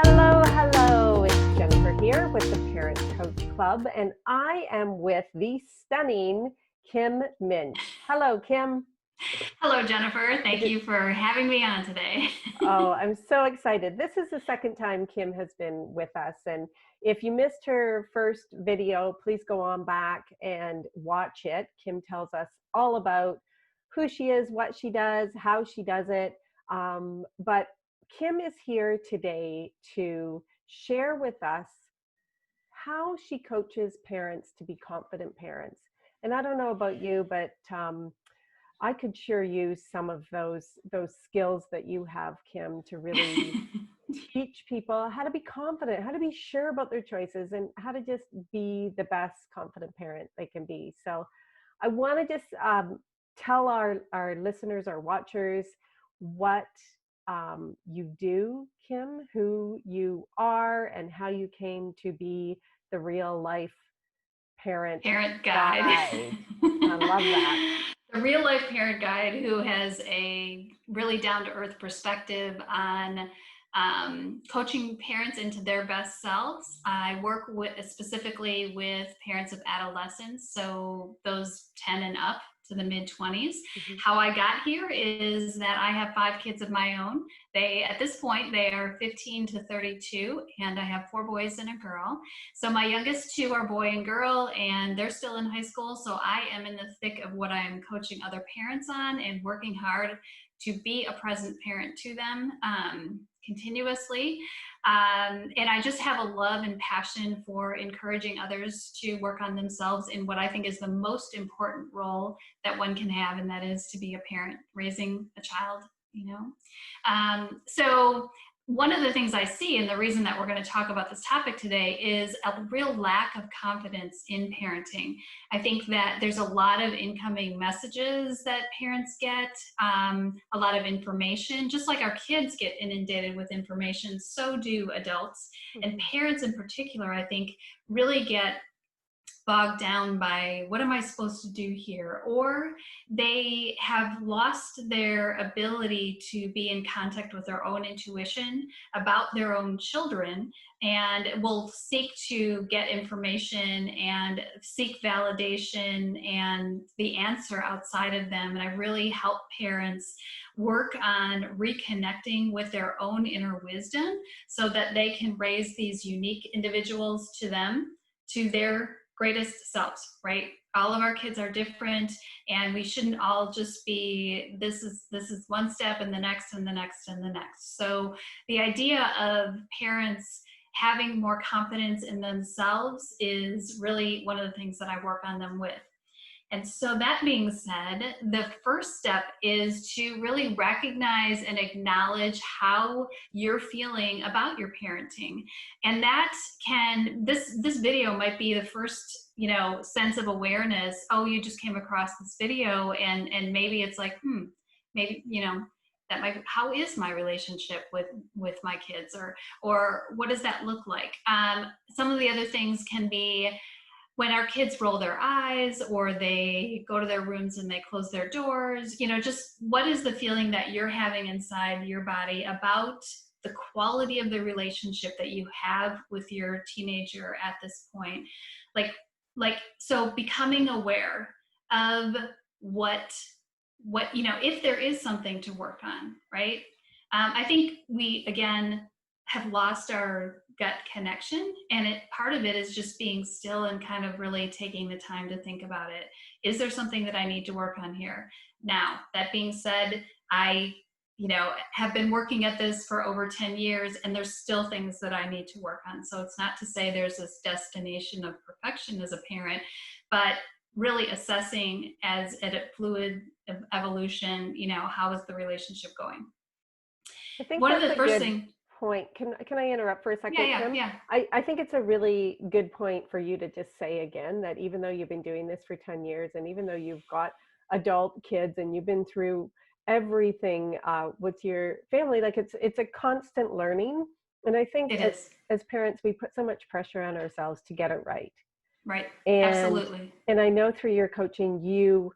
Hello, hello. It's Jennifer here with the Parent Coach Club, and I am with the stunning Kim Muench. Hello, Kim. Hello, Jennifer. Thank you for having me on today. Oh, I'm so excited. This is the second time Kim has been with us, and if you missed her first video, please go on back and watch it. Kim tells us all about who she is, what she does, how she does it. But Kim is here today to share with us how she coaches parents to be confident parents. And I don't know about you, but I could sure use some of those skills that you have, Kim, to really teach people how to be confident, how to be sure about their choices, and how to just be the best confident parent they can be. So I want to just tell our listeners, our watchers, what you do, Kim, who you are, and how you came to be the real life parent guide. I love that. The real life parent guide who has a really down to earth perspective on coaching parents into their best selves. I work specifically with parents of adolescents, so those 10 and up to the mid 20s. Mm-hmm. How I got here is that I have 5 kids of my own. At this point, they are 15 to 32, and I have 4 boys and a girl. So my youngest 2 are boy and girl, and they're still in high school. So I am in the thick of what I am coaching other parents on and working hard to be a present parent to them continuously. And I just have a love and passion for encouraging others to work on themselves in what I think is the most important role that one can have, and that is to be a parent, raising a child, you know. So one of the things I see, and the reason that we're going to talk about this topic today, is a real lack of confidence in parenting. I think that there's a lot of incoming messages that parents get, a lot of information. Just like our kids get inundated with information, so do adults. Mm-hmm. And parents in particular, I think, really get bogged down by what am I supposed to do here? Or they have lost their ability to be in contact with their own intuition about their own children, and will seek to get information and seek validation and the answer outside of them. And I really help parents work on reconnecting with their own inner wisdom so that they can raise these unique individuals to them, to their greatest selves, right? All of our kids are different, and we shouldn't all just be, this is one step and the next and the next and the next. So the idea of parents having more confidence in themselves is really one of the things that I work on them with. And so that being said, the first step is to really recognize and acknowledge how you're feeling about your parenting. And that this video might be the first, sense of awareness. Oh, you just came across this video, and maybe it's like, maybe, how is my relationship with my kids, or what does that look like? Some of the other things can be when our kids roll their eyes, or they go to their rooms and they close their doors, just what is the feeling that you're having inside your body about the quality of the relationship that you have with your teenager at this point. So becoming aware of what, if there is something to work on, right? I think we, again, have lost our gut connection, and part of it is just being still and kind of really taking the time to think about it. Is there something that I need to work on here? Now, that being said, I have been working at this for over 10 years, and there's still things that I need to work on. So it's not to say there's this destination of perfection as a parent, but really assessing as a fluid evolution, how is the relationship going? I think one of the first things point. Can I interrupt for a second, Kim? Yeah. I think it's a really good point for you to just say again that even though you've been doing this for 10 years, and even though you've got adult kids and you've been through everything with your family, like it's a constant learning. And I think as parents, we put so much pressure on ourselves to get it right. Right. And, absolutely. And I know through your coaching, you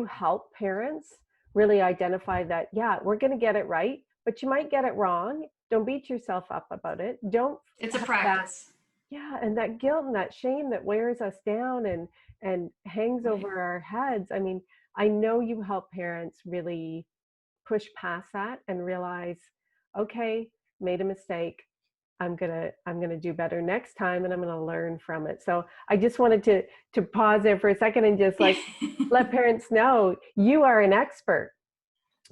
help parents really identify that, yeah, we're going to get it right, but you might get it wrong. Don't beat yourself up about it. Don't It's a have that, practice. yeah, and that guilt and that shame that wears us down and hangs Right. over our heads. I mean, I know you help parents really push past that and realize, okay, made a mistake. I'm gonna do better next time, and I'm gonna learn from it. So I just wanted to pause there for a second and just like let parents know you are an expert.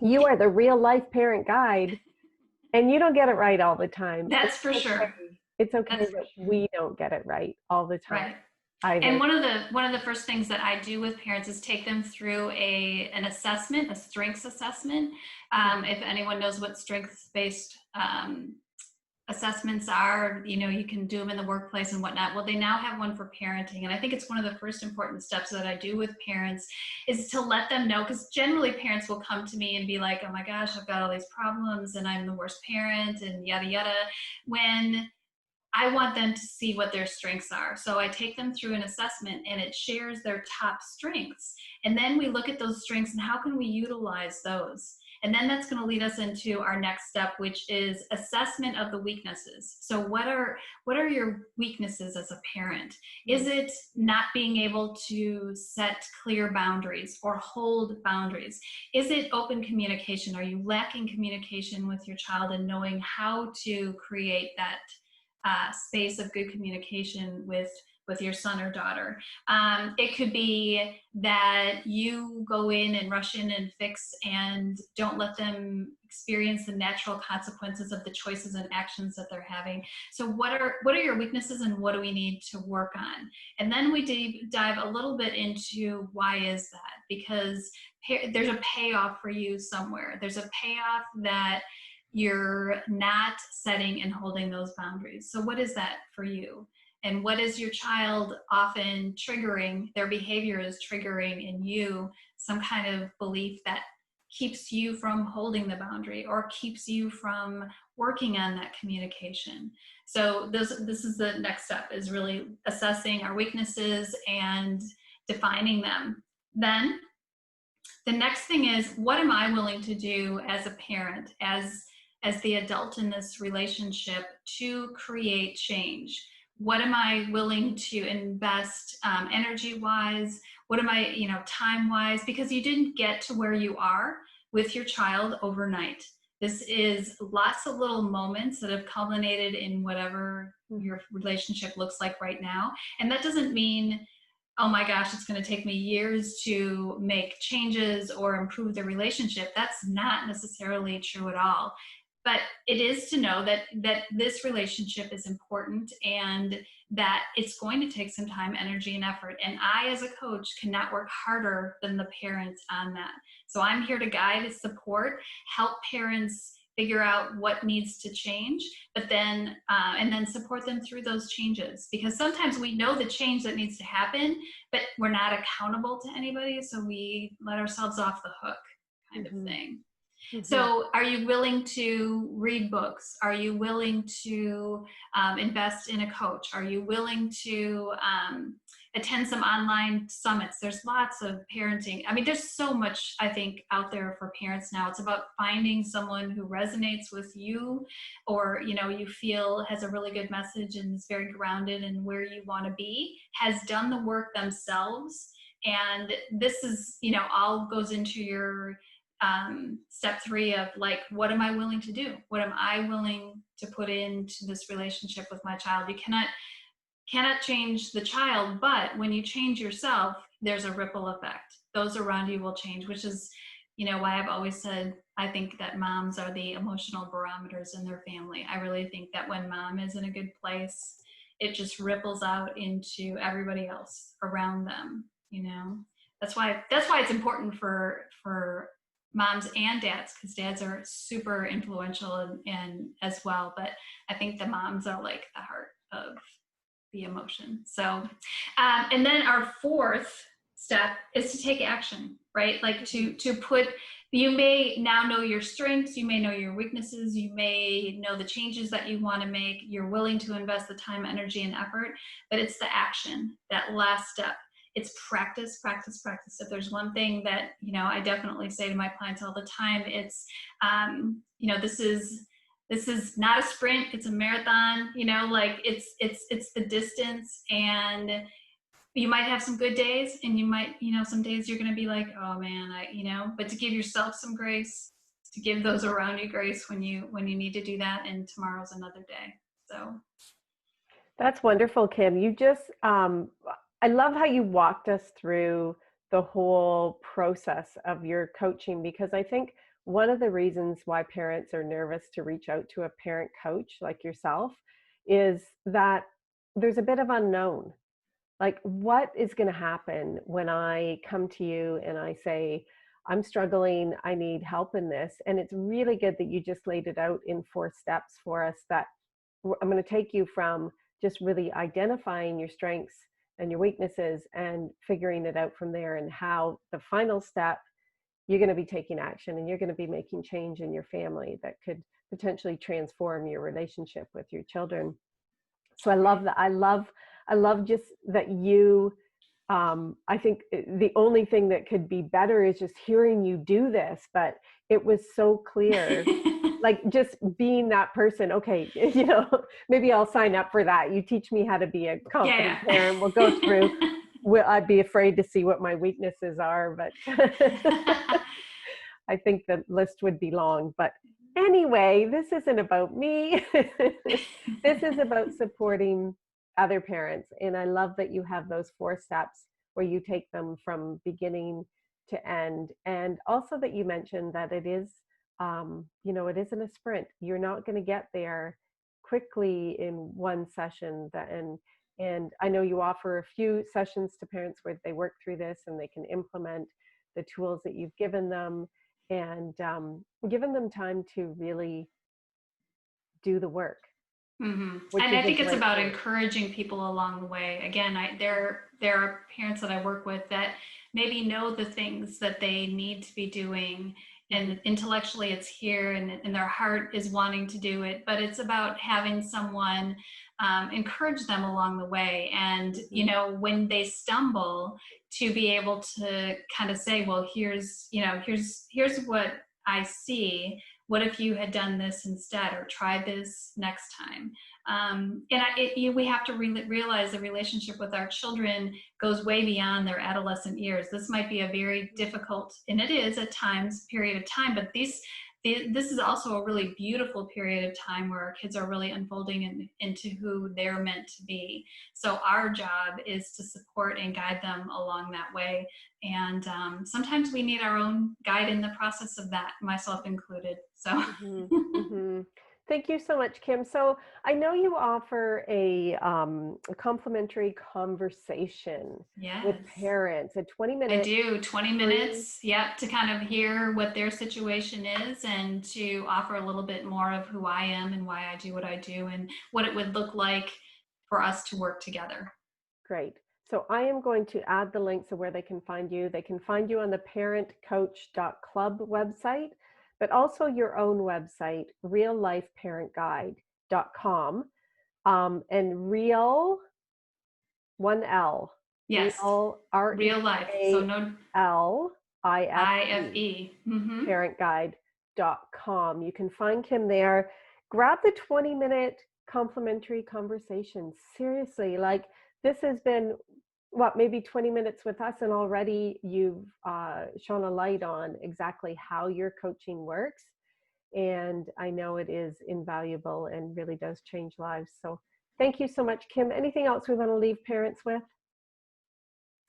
You are the real life parent guide, and you don't get it right all the time. That's for sure. It's okay That's for that sure. we don't get it right all the time Right. And either. one of the first things that I do with parents is take them through an assessment, a strengths assessment. If anyone knows what strengths-based assessments are, you can do them in the workplace and whatnot. Well, they now have one for parenting. And I think it's one of the first important steps that I do with parents is to let them know, because generally parents will come to me and be like, oh my gosh, I've got all these problems and I'm the worst parent and yada, yada. When I want them to see what their strengths are. So I take them through an assessment and it shares their top strengths. And then we look at those strengths and how can we utilize those? And then that's going to lead us into our next step, which is assessment of the weaknesses. So what are your weaknesses as a parent? Is it not being able to set clear boundaries or hold boundaries? Is it open communication? Are you lacking communication with your child and knowing how to create that space of good communication with your son or daughter? It could be that you go in and rush in and fix and don't let them experience the natural consequences of the choices and actions that they're having. So what are your weaknesses and what do we need to work on? And then we dive a little bit into why is that? Because there's a payoff for you somewhere. There's a payoff that you're not setting and holding those boundaries. So what is that for you? And what is your child often triggering? Their behavior is triggering in you some kind of belief that keeps you from holding the boundary or keeps you from working on that communication. So this is the next step, is really assessing our weaknesses and defining them. Then the next thing is, what am I willing to do as a parent, as the adult in this relationship, to create change? What am I willing to invest energy wise? What am I, time wise? Because you didn't get to where you are with your child overnight. This is lots of little moments that have culminated in whatever your relationship looks like right now. And that doesn't mean, oh my gosh, it's going to take me years to make changes or improve the relationship. That's not necessarily true at all. But it is to know that this relationship is important and that it's going to take some time, energy, and effort. And I, as a coach, cannot work harder than the parents on that. So I'm here to guide, support, help parents figure out what needs to change, but then and then support them through those changes. Because sometimes we know the change that needs to happen, but we're not accountable to anybody, so we let ourselves off the hook, kind of thing. So are you willing to read books? Are you willing to invest in a coach? Are you willing to attend some online summits? There's lots of parenting. I mean, there's so much, I think, out there for parents now. It's about finding someone who resonates with you, or, you feel has a really good message and is very grounded in where you want to be, has done the work themselves. And this is, all goes into your step 3 of like, what am I willing to do? What am I willing to put into this relationship with my child? You cannot change the child, but when you change yourself, there's a ripple effect. Those around you will change, which is, why I've always said, I think that moms are the emotional barometers in their family. I really think that when mom is in a good place, it just ripples out into everybody else around them. That's why it's important for moms and dads, because dads are super influential and as well, but I think the moms are like the heart of the emotion. So and then our 4th step is to take action, right? Like to put, you may now know your strengths, you may know your weaknesses, you may know the changes that you want to make, you're willing to invest the time, energy, and effort, but it's the action, that last step. It's practice, practice, practice. If there's one thing that, I definitely say to my clients all the time, it's, this is this is not a sprint, it's a marathon, like it's the distance. And you might have some good days, and you might, some days you're going to be like, oh man, but to give yourself some grace, to give those around you grace when you need to do that, and tomorrow's another day. So That's wonderful, Kim. You just, I love how you walked us through the whole process of your coaching, because I think one of the reasons why parents are nervous to reach out to a parent coach like yourself is that there's a bit of unknown. Like, what is going to happen when I come to you and I say, I'm struggling, I need help in this? And it's really good that you just laid it out in 4 steps for us, that I'm going to take you from just really identifying your strengths and your weaknesses and figuring it out from there, and how the final step, you're going to be taking action and you're going to be making change in your family that could potentially transform your relationship with your children. So I love that. I love just that you, I think the only thing that could be better is just hearing you do this, but it was so clear. Like, just being that person, okay, maybe I'll sign up for that. You teach me how to be a confident parent. We'll go through. I'd be afraid to see what my weaknesses are, but I think the list would be long. But anyway, this isn't about me. This is about supporting other parents. And I love that you have those 4 steps where you take them from beginning to end. And also that you mentioned that it is, it isn't a sprint. You're not going to get there quickly in one session. And I know you offer a few sessions to parents where they work through this and they can implement the tools that you've given them, and given them time to really do the work. Mm-hmm. And I think it's about encouraging people along the way. Again, there are parents that I work with that maybe know the things that they need to be doing, and intellectually it's here, and their heart is wanting to do it, but it's about having someone encourage them along the way. And when they stumble, to be able to kind of say, well, here's what I see. What if you had done this instead, or try this next time? We have to realize the relationship with our children goes way beyond their adolescent years. This might be a very difficult, and it is at times, period of time, but this is also a really beautiful period of time where our kids are really unfolding into who they're meant to be. So our job is to support and guide them along that way. And sometimes we need our own guide in the process of that, myself included. So Thank you so much, Kim. So I know you offer a complimentary conversation with parents, a 20-minute. I do 20 minutes, to kind of hear what their situation is, and to offer a little bit more of who I am and why I do what I do, and what it would look like for us to work together. Great. So I am going to add the links of where they can find you. They can find you on the parentcoach.club website, but also your own website, reallifeparentguide.com. And real, 1 L. Yes. Real, real life. So no L-I-F-E. Parentguide.com. You can find Kim there. Grab the 20-minute complimentary conversation. Seriously, like, this has been maybe 20 minutes with us, and already you've shone a light on exactly how your coaching works. And I know it is invaluable and really does change lives. So thank you so much, Kim. Anything else we want to leave parents with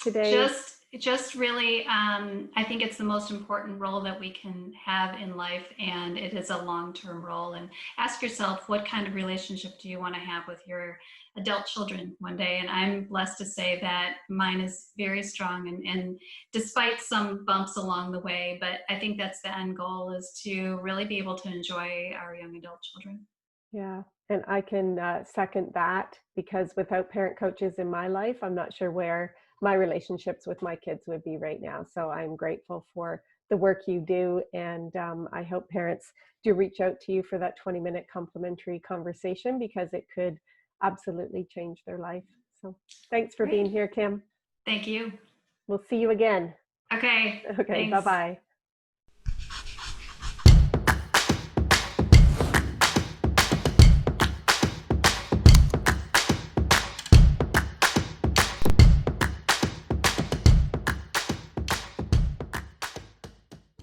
today? Just really, I think it's the most important role that we can have in life, and it is a long-term role. And ask yourself, what kind of relationship do you want to have with your adult children one day? And I'm blessed to say that mine is very strong, and despite some bumps along the way, but I think that's the end goal, is to really be able to enjoy our young adult children. Yeah, and I can second that, because without parent coaches in my life, I'm not sure where my relationships with my kids would be right now. So I'm grateful for the work you do. And I hope parents do reach out to you for that 20-minute complimentary conversation, because it could absolutely change their life. So thanks for being here, Kim. Thank you. We'll see you again. Okay. Okay, bye-bye.